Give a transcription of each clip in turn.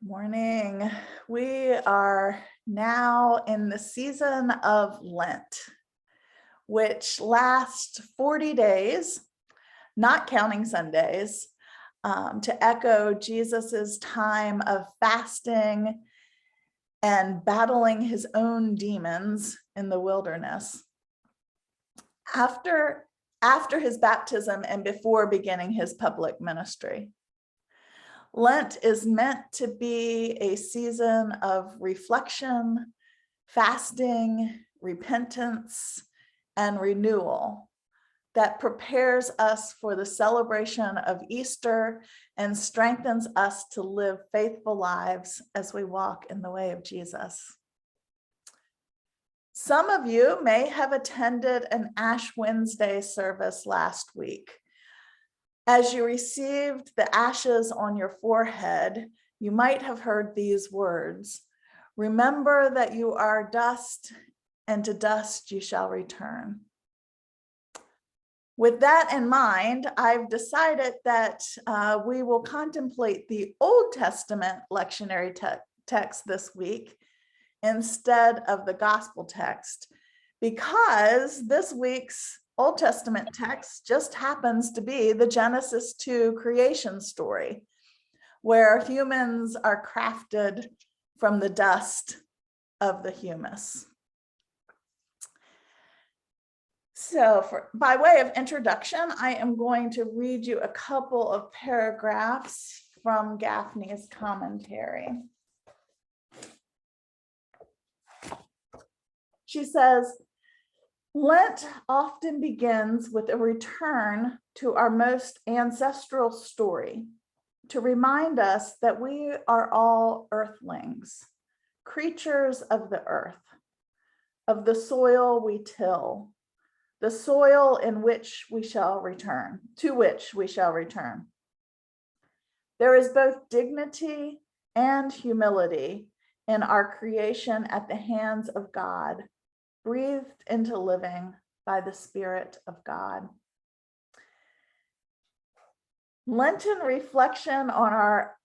Morning. We are now in the season of Lent, which lasts 40 days, not counting Sundays, to echo Jesus's time of fasting and battling his own demons in the wilderness. After his baptism and before beginning his public ministry. Lent is meant to be a season of reflection, fasting, repentance, and renewal that prepares us for the celebration of Easter and strengthens us to live faithful lives as we walk in the way of Jesus. Some of you may have attended an Ash Wednesday service last week. As you received the ashes on your forehead, you might have heard these words: "Remember that you are dust, and to dust you shall return." With that in mind, I've decided that we will contemplate the Old Testament lectionary text this week instead of the gospel text, because this week's Old Testament text just happens to be the Genesis 2 creation story, where humans are crafted from the dust of the humus. So by way of introduction, I am going to read you a couple of paragraphs from Gaffney's commentary. She says, Lent often begins with a return to our most ancestral story, to remind us that we are all earthlings, creatures of the earth, of the soil we till, the soil in which we shall return, to which we shall return. There is both dignity and humility in our creation at the hands of God, breathed into living by the Spirit of God. Lenten reflection on our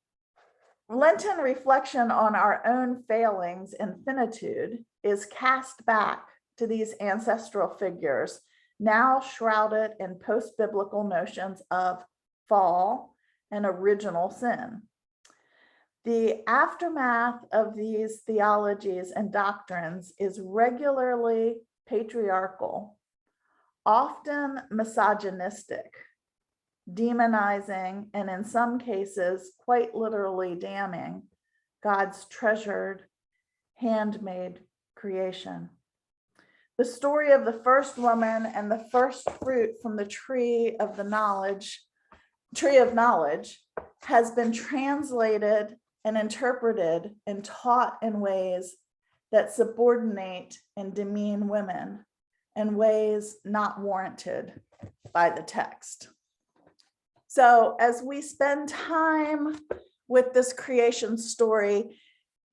own failings and finitude is cast back to these ancestral figures, now shrouded in post-biblical notions of fall and original sin. The aftermath of these theologies and doctrines is regularly patriarchal, often misogynistic, demonizing, and in some cases, quite literally damning God's treasured, handmade creation. The story of the first woman and the first fruit from the tree of knowledge has been translated and interpreted and taught in ways that subordinate and demean women in ways not warranted by the text. So as we spend time with this creation story,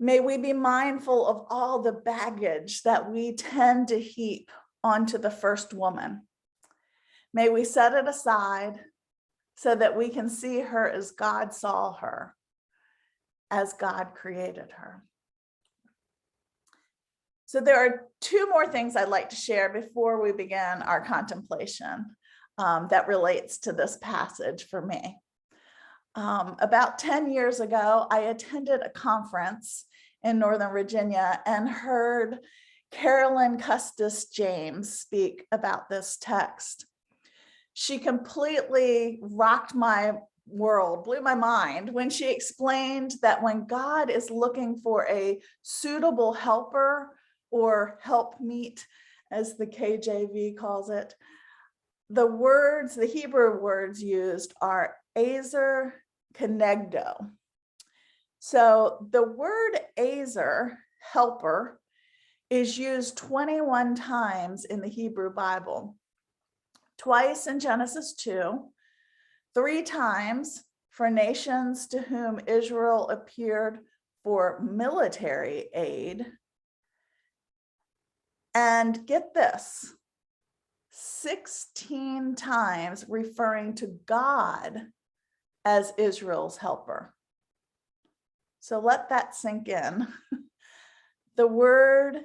may we be mindful of all the baggage that we tend to heap onto the first woman. May we set it aside so that we can see her as God saw her, as God created her. So there are two more things I'd like to share before we begin our contemplation that relates to this passage for me. About 10 years ago, I attended a conference in Northern Virginia and heard Carolyn Custis James speak about this text. She completely rocked my world, blew my mind when she explained that when God is looking for a suitable helper or helpmeet, as the KJV calls it, the Hebrew words used are ezer kenegdo. So the word ezer, helper, is used 21 times in the Hebrew Bible, twice in Genesis 2, 3 times for nations to whom Israel appeared for military aid. And get this, 16 times referring to God as Israel's helper. So let that sink in. The word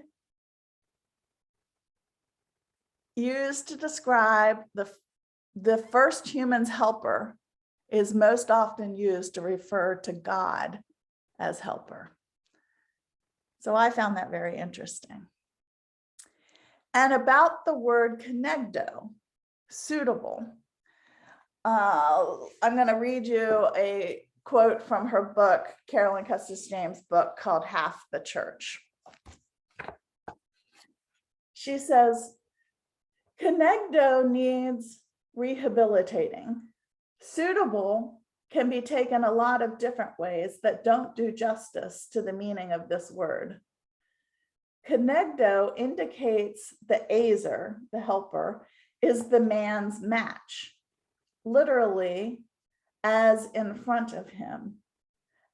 used to describe the first human's helper is most often used to refer to God as helper. So I found that very interesting. And about the word conegdo, suitable. I'm going to read you a quote from her book, Carolyn Custis James' book called Half the Church. She says, conegdo needs rehabilitating. Suitable can be taken a lot of different ways that don't do justice to the meaning of this word. Conegdo indicates the azer, the helper, is the man's match, literally as in front of him,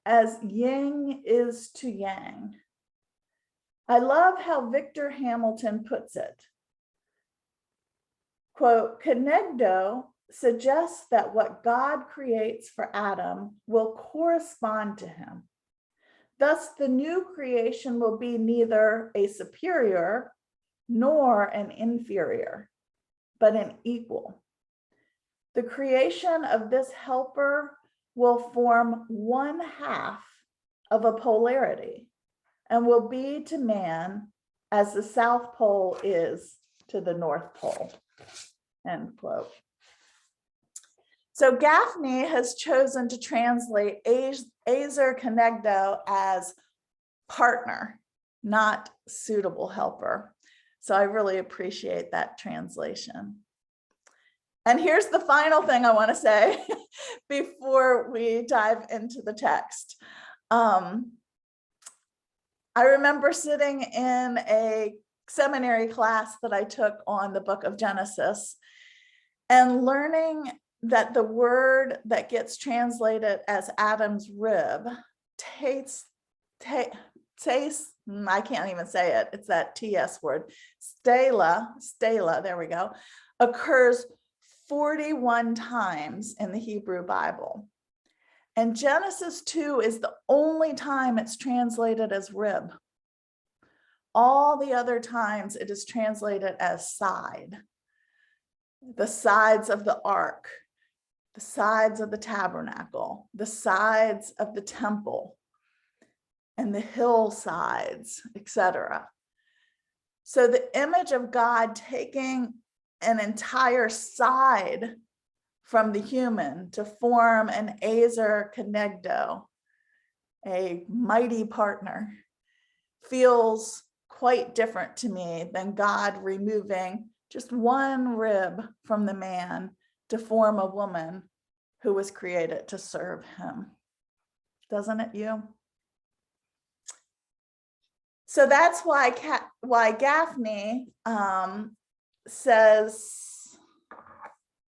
as yin is to yang. I love how Victor Hamilton puts it. Quote, conegdo suggests that what God creates for Adam will correspond to him. Thus, the new creation will be neither a superior nor an inferior, but an equal. The creation of this helper will form one half of a polarity and will be to man as the South Pole is to the North Pole, end quote. So Gaffney has chosen to translate azer conegdo as partner, not suitable helper. So I really appreciate that translation. And here's the final thing I want to say before we dive into the text. I remember sitting in a seminary class that I took on the book of Genesis and learning that the word that gets translated as Adam's rib, I can't even say it, it's that TS word, stela, there we go, occurs 41 times in the Hebrew Bible. And Genesis 2 is the only time it's translated as rib. All the other times it is translated as side. The sides of the ark, the sides of the tabernacle, the sides of the temple, and the hillsides, etc. So the image of God taking an entire side from the human to form an azer conegdo, a mighty partner, feels quite different to me than God removing just one rib from the man to form a woman who was created to serve him. Doesn't it you? So that's why Gaffney says,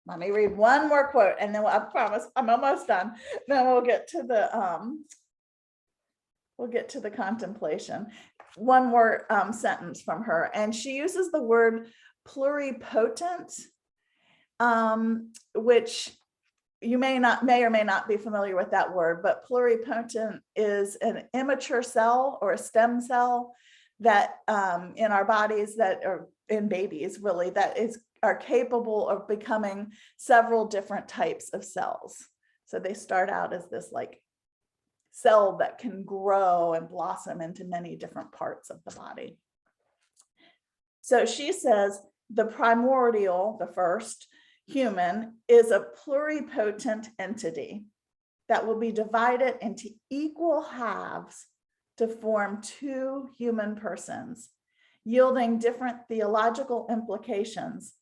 let me read one more quote and then I promise I'm almost done. Then we'll get to the contemplation. One more sentence from her, and she uses the word pluripotent, which you may or may not be familiar with that word, but pluripotent is an immature cell or a stem cell that in our bodies that are in babies really are capable of becoming several different types of cells. So they start out as this like cell that can grow and blossom into many different parts of the body. So she says the primordial, the first human, is a pluripotent entity that will be divided into equal halves to form two human persons, yielding different theological implications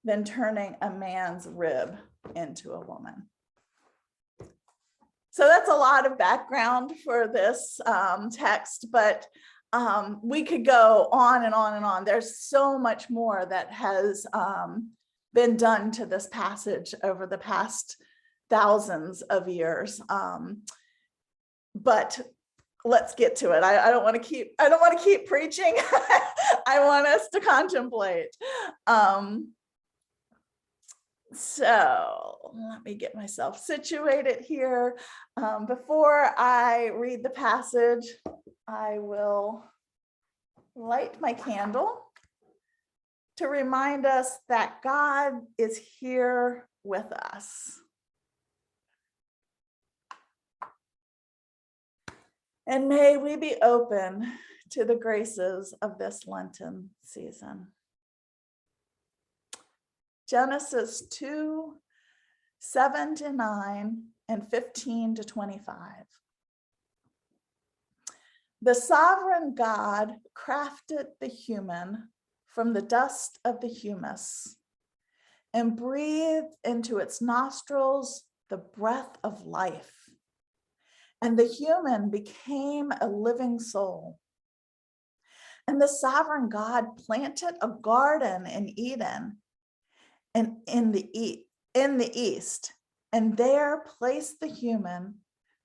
than turning a man's rib into a woman. So that's a lot of background for this text, but we could go on and on and on. There's so much more that has been done to this passage over the past thousands of years. But let's get to it. I don't want to keep preaching. I want us to contemplate. So let me get myself situated here. Before I read the passage, I will light my candle to remind us that God is here with us. And may we be open to the graces of this Lenten season. Genesis 2, 7-9 and 15-25. The sovereign God crafted the human from the dust of the humus and breathed into its nostrils the breath of life. And the human became a living soul. And the sovereign God planted a garden in Eden and in the east, and there placed the human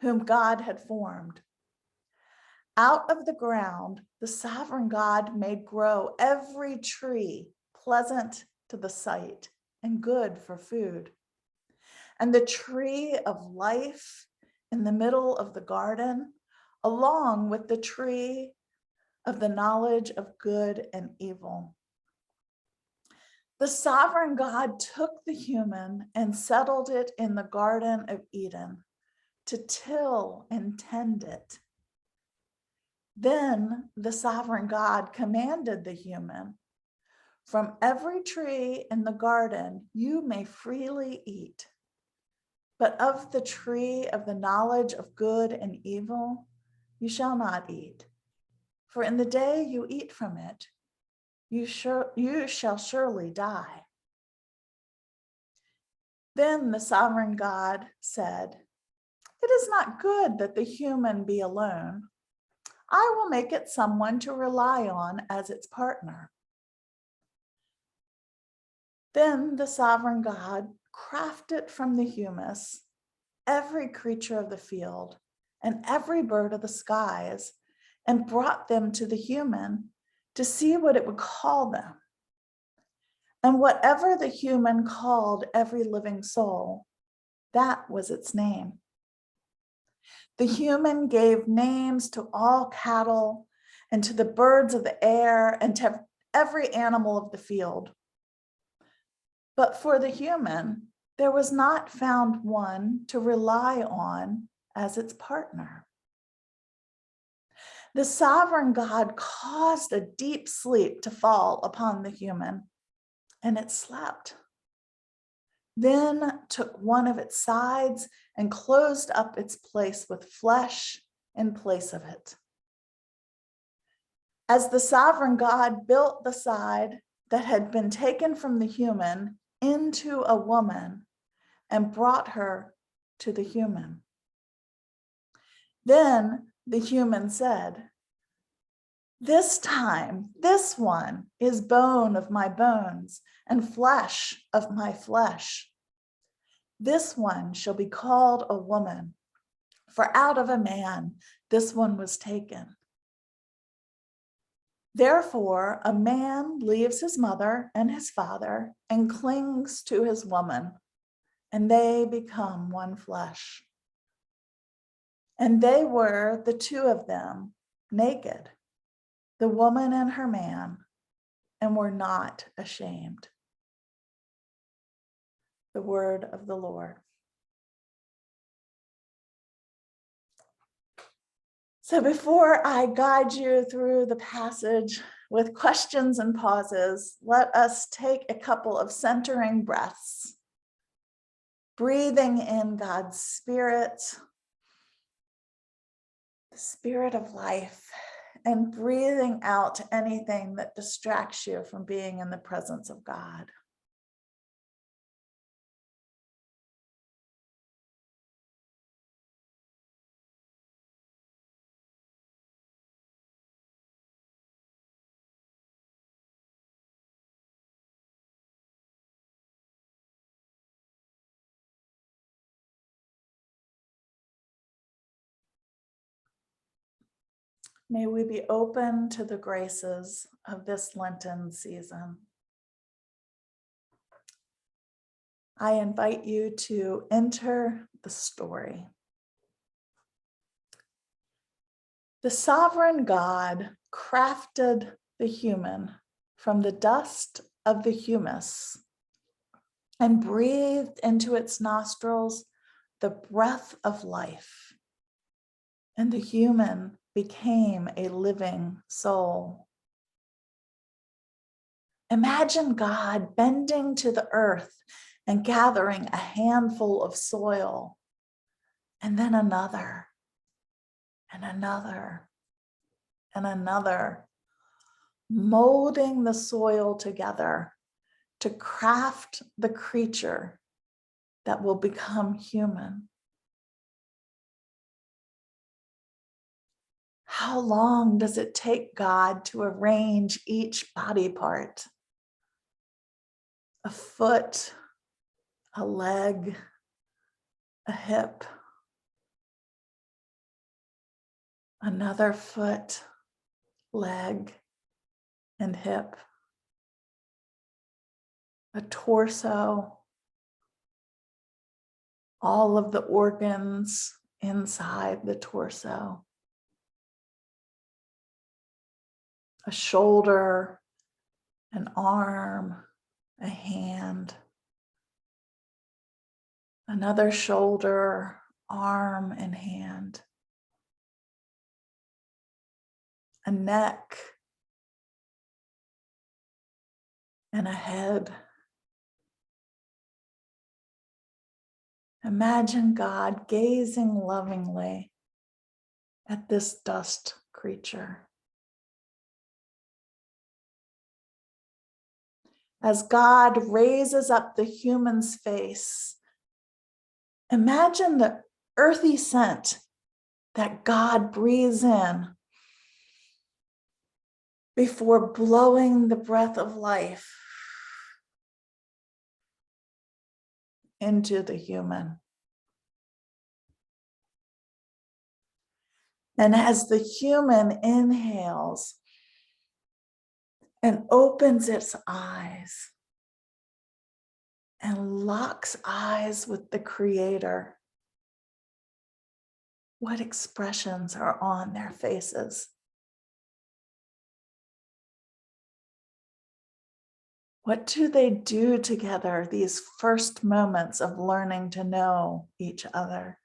whom God had formed. Out of the ground, the sovereign God made grow every tree pleasant to the sight and good for food. And the tree of life in the middle of the garden, along with the tree of the knowledge of good and evil. The sovereign God took the human and settled it in the Garden of Eden to till and tend it. Then the sovereign God commanded the human, "From every tree in the garden you may freely eat, but of the tree of the knowledge of good and evil you shall not eat. For in the day you eat from it, you shall surely die." Then the sovereign God said, "It is not good that the human be alone. I will make it someone to rely on as its partner." Then the sovereign God crafted from the humus every creature of the field and every bird of the skies and brought them to the human to see what it would call them. And whatever the human called every living soul, that was its name. The human gave names to all cattle and to the birds of the air and to every animal of the field. But for the human, there was not found one to rely on as its partner. The sovereign God caused a deep sleep to fall upon the human, and it slept. Then took one of its sides and closed up its place with flesh in place of it. As the sovereign God built the side that had been taken from the human into a woman and brought her to the human. Then the human said, "This time, this one is bone of my bones and flesh of my flesh. This one shall be called a woman, for out of a man this one was taken." Therefore, a man leaves his mother and his father and clings to his woman, and they become one flesh. And they were, the two of them, naked, the woman and her man, and were not ashamed. The word of the Lord. So before I guide you through the passage with questions and pauses, let us take a couple of centering breaths, breathing in God's Spirit, the Spirit of life, and breathing out anything that distracts you from being in the presence of God. May we be open to the graces of this Lenten season. I invite you to enter the story. The sovereign God crafted the human from the dust of the humus and breathed into its nostrils the breath of life, and the human became a living soul. Imagine God bending to the earth and gathering a handful of soil, and then another, and another, and another, molding the soil together to craft the creature that will become human. How long does it take God to arrange each body part? A foot, a leg, a hip, another foot, leg, and hip, a torso, all of the organs inside the torso, a shoulder, an arm, a hand, another shoulder, arm, and hand, a neck, and a head. Imagine God gazing lovingly at this dust creature. As God raises up the human's face, imagine the earthy scent that God breathes in before blowing the breath of life into the human. And as the human inhales and opens its eyes and locks eyes with the Creator, what expressions are on their faces? What do they do together, these first moments of learning to know each other?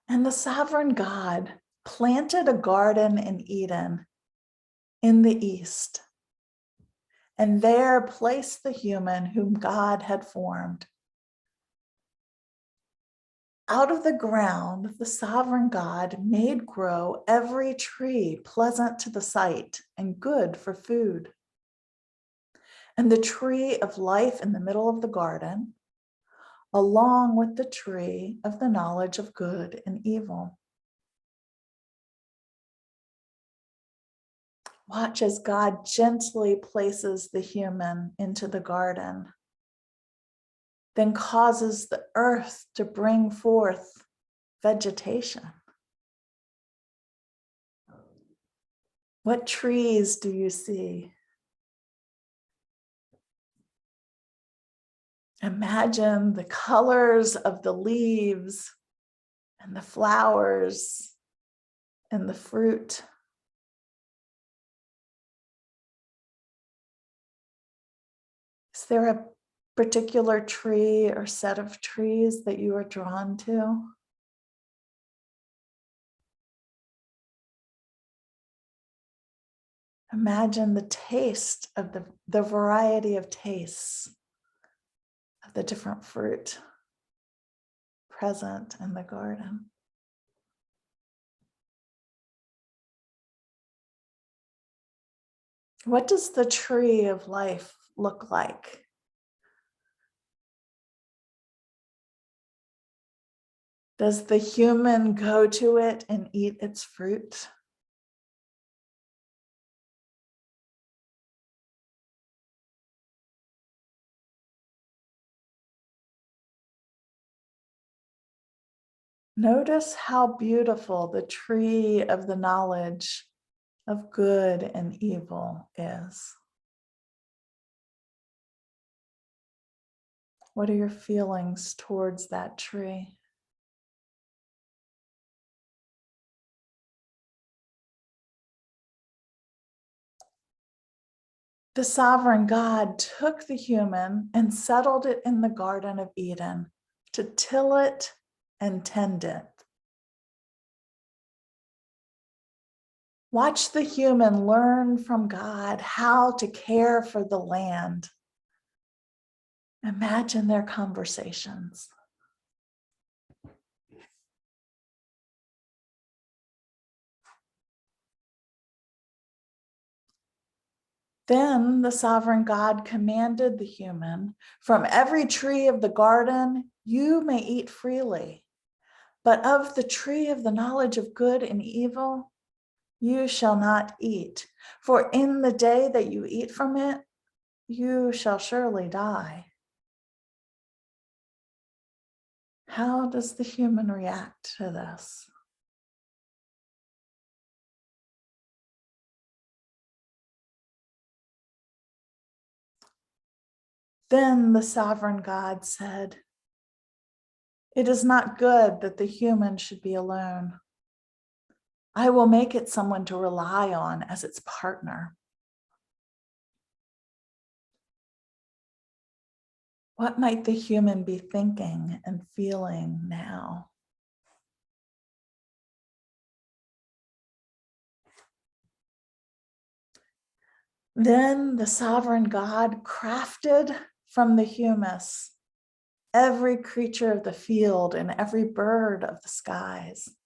And the sovereign God planted a garden in Eden in the east, and there placed the human whom God had formed. Out of the ground, the sovereign God made grow every tree pleasant to the sight and good for food. And the tree of life in the middle of the garden, along with the tree of the knowledge of good and evil. Watch as God gently places the human into the garden, then causes the earth to bring forth vegetation. What trees do you see? Imagine the colors of the leaves and the flowers and the fruit. Is there a particular tree or set of trees that you are drawn to? Imagine the taste of the variety of tastes of the different fruit present in the garden. What does the tree of life look like? Does the human go to it and eat its fruit? Notice how beautiful the tree of the knowledge of good and evil is. What are your feelings towards that tree? The sovereign God took the human and settled it in the Garden of Eden to till it and tend it. Watch the human learn from God how to care for the land. Imagine their conversations. Then the sovereign God commanded the human, from every tree of the garden you may eat freely, but of the tree of the knowledge of good and evil you shall not eat, for in the day that you eat from it, you shall surely die. How does the human react to this? Then the sovereign God said, "It is not good that the human should be alone. I will make it someone to rely on as its partner." What might the human be thinking and feeling now? Then the sovereign God crafted from the humus every creature of the field and every bird of the skies.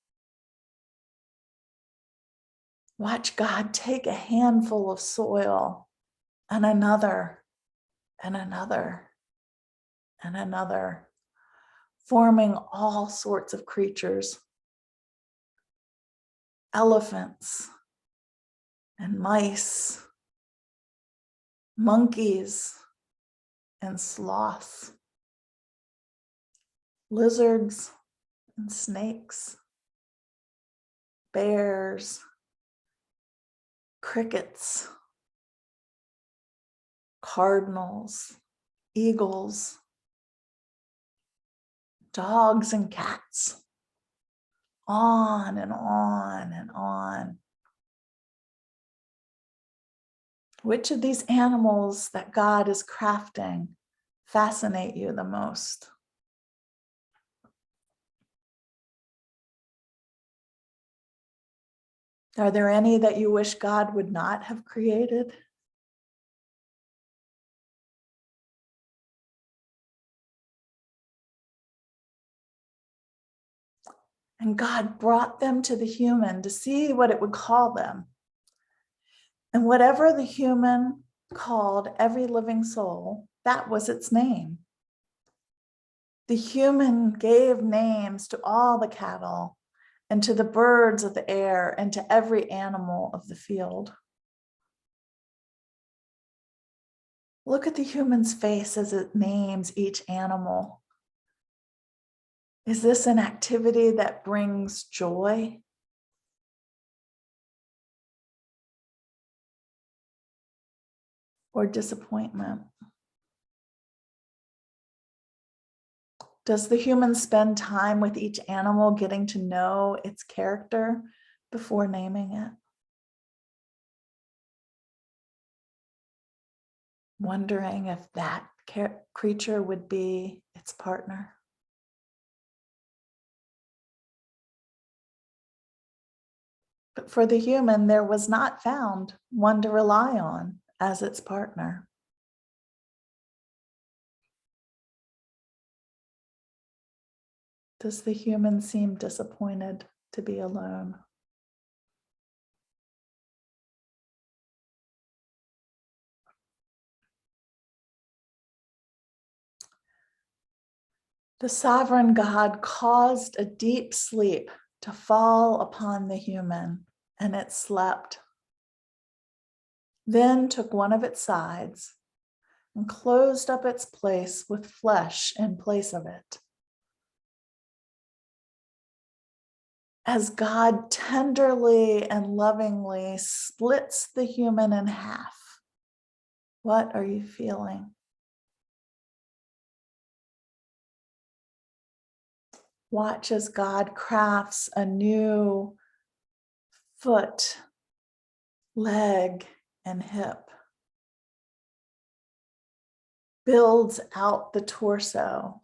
Watch God take a handful of soil and another and another and another, forming all sorts of creatures, elephants and mice, monkeys and sloths, lizards and snakes, bears, crickets, cardinals, eagles, dogs and cats, on and on and on. Which of these animals that God is crafting fascinate you the most? Are there any that you wish God would not have created? And God brought them to the human to see what it would call them. And whatever the human called every living soul, that was its name. The human gave names to all the cattle and to the birds of the air and to every animal of the field. Look at the human's face as it names each animal. Is this an activity that brings joy? Or disappointment? Does the human spend time with each animal getting to know its character before naming it? Wondering if that creature would be its partner? But for the human, there was not found one to rely on as its partner. Does the human seem disappointed to be alone? The sovereign God caused a deep sleep to fall upon the human, and it slept. Then took one of its sides and closed up its place with flesh in place of it. as God tenderly and lovingly splits the human in half. What are you feeling? Watch as God crafts a new foot, leg, and hip. Builds out the torso.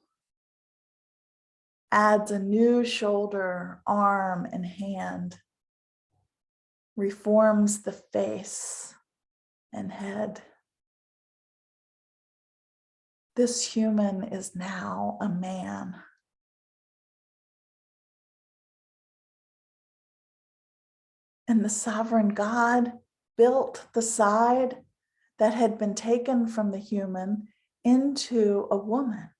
Adds a new shoulder, arm, and hand. Reforms the face and head. This human is now a man. And the sovereign God built the side that had been taken from the human into a woman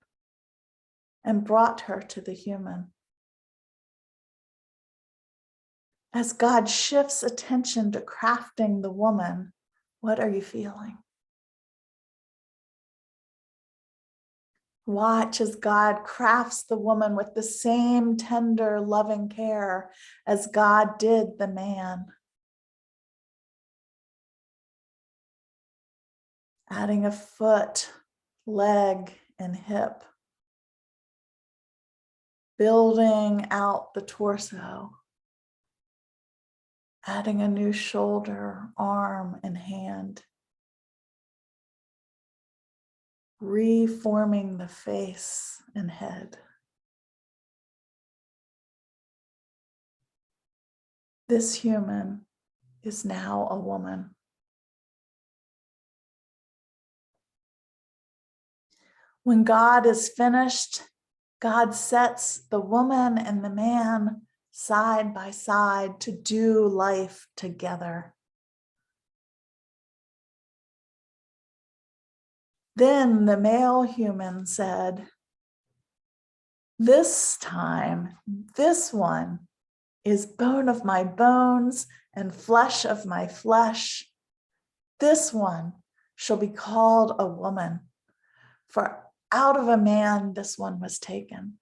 and brought her to the human. As God shifts attention to crafting the woman, what are you feeling? Watch as God crafts the woman with the same tender, loving care as God did the man. Adding a foot, leg, and hip. Building out the torso. Adding a new shoulder, arm, and hand. Reforming the face and head. This human is now a woman. When God is finished, God sets the woman and the man side by side to do life together. Then the male human said, "This time, this one is bone of my bones and flesh of my flesh. This one shall be called a woman, for out of a man this one was taken."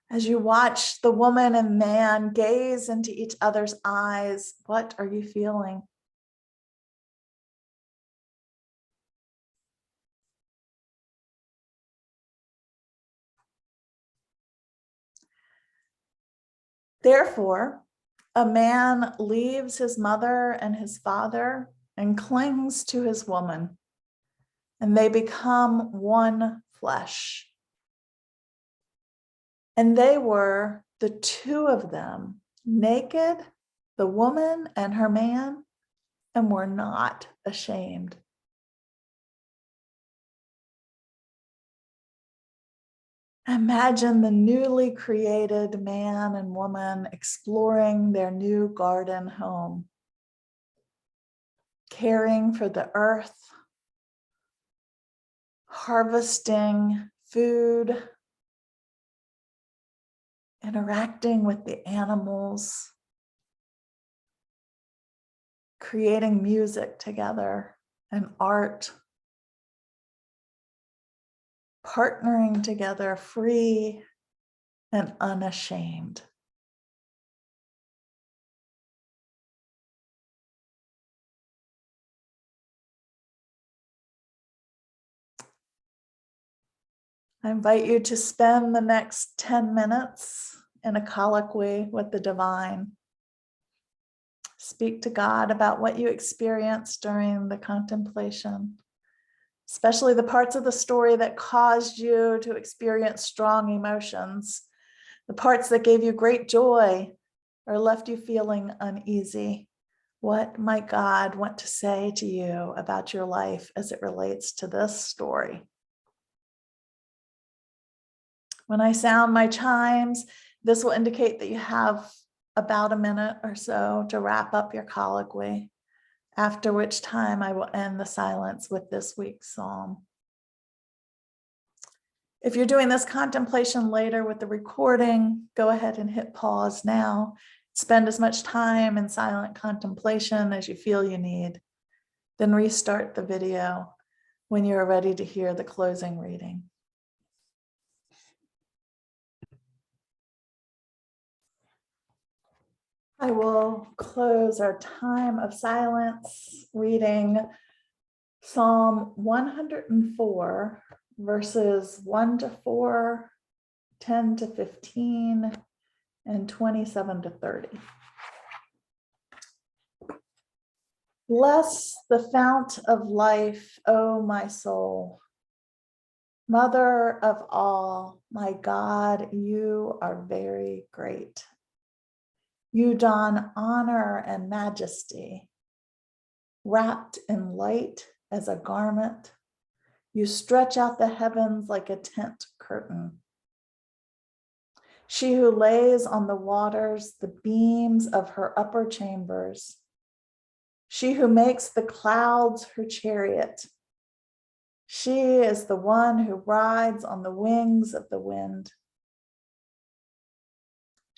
As you watch the woman and man gaze into each other's eyes, what are you feeling? Therefore, a man leaves his mother and his father and clings to his woman, and they become one flesh. And they were, the two of them, naked, the woman and her man, and were not ashamed. Imagine the newly created man and woman exploring their new garden home, caring for the earth, harvesting food, interacting with the animals, creating music together and art, partnering together free and unashamed. I invite you to spend the next 10 minutes in a colloquy with the divine. Speak to God about what you experienced during the contemplation, especially the parts of the story that caused you to experience strong emotions, the parts that gave you great joy or left you feeling uneasy. What might God want to say to you about your life as it relates to this story? When I sound my chimes, this will indicate that you have about a minute or so to wrap up your colloquy, after which time I will end the silence with this week's psalm. If you're doing this contemplation later with the recording, go ahead and hit pause now. Spend as much time in silent contemplation as you feel you need. Then restart the video when you're ready to hear the closing reading. I will close our time of silence reading Psalm 104, verses 1 to 4, 10 to 15, and 27 to 30. Bless the fount of life, O my soul. Mother of all, my God, you are very great. You don honor and majesty. Wrapped in light as a garment, you stretch out the heavens like a tent curtain. She who lays on the waters the beams of her upper chambers. She who makes the clouds her chariot. She is the one who rides on the wings of the wind.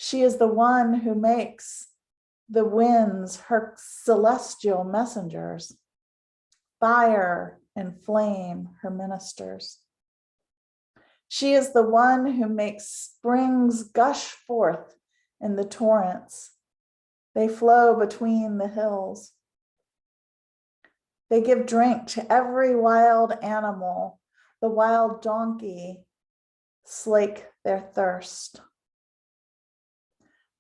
She is the one who makes the winds her celestial messengers, fire and flame her ministers. She is the one who makes springs gush forth in the torrents. They flow between the hills. They give drink to every wild animal. The wild donkey slake their thirst.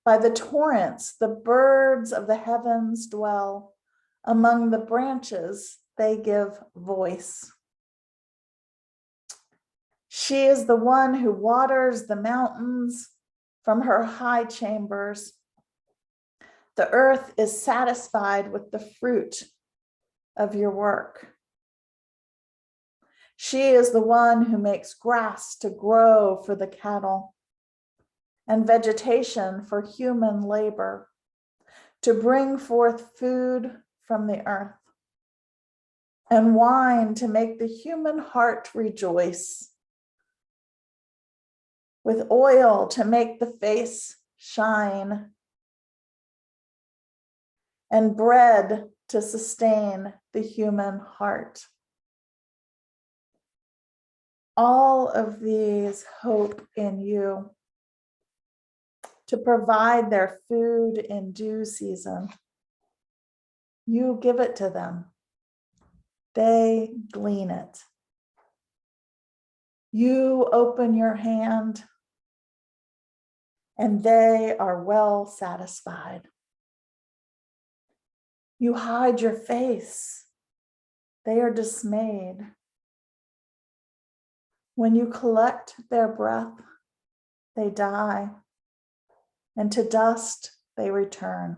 By the torrents, the birds of the heavens dwell. Among the branches, they give voice. She is the one who waters the mountains from her high chambers. The earth is satisfied with the fruit of your work. She is the one who makes grass to grow for the cattle and vegetation for human labor, to bring forth food from the earth, and wine to make the human heart rejoice, with oil to make the face shine, and bread to sustain the human heart. All of these hope in you to provide their food in due season. You give it to them. They glean it. You open your hand, and they are well satisfied. You hide your face. They are dismayed. When you collect their breath, they die, and to dust they return.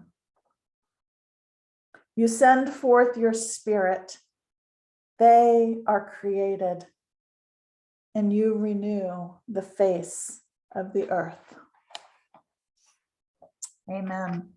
You send forth your spirit. They are created, and you renew the face of the earth. Amen.